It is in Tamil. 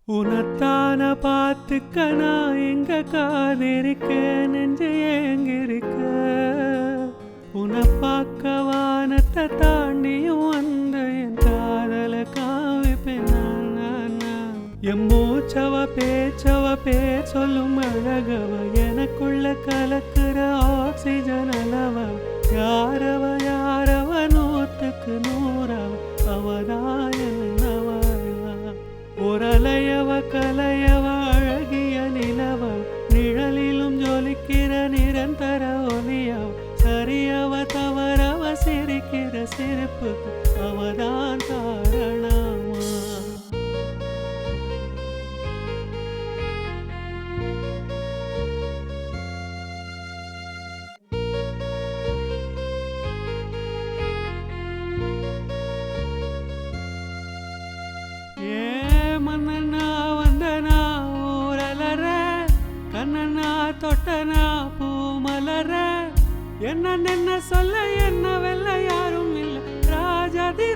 உனத்தான பார்த்துக்க நான் எங்க காதிருக்க நெஞ்சு ஏங்கிருக்க உன பார்க்க வானத்தை தாண்டியும் வந்த என் காதல காவிப்பேன் என் மூச்சவ பேச்சவ பேர் சொல்லும் அழகவ எனக்குள்ள கலக்குற ஆக்சிஜன் அளவ யாரவ நூற்றுக்கு நூறவ அவதான் என்னவ ஒரலையவ கலையவ அழகிய நிலவ நிழலிலும் ஜொலிக்கிற நிரந்தர ஒலியவ சரியவ தவறவ சிரிக்கிற சிரிப்புக்கு அவதான் காரணமா மன்னனா வந்தனா ஊரலற கண்ணனா தொட்டனா பூ மலர என்ன சொல்ல என்ன வெல்ல யாரும் இல்லை ராஜாதி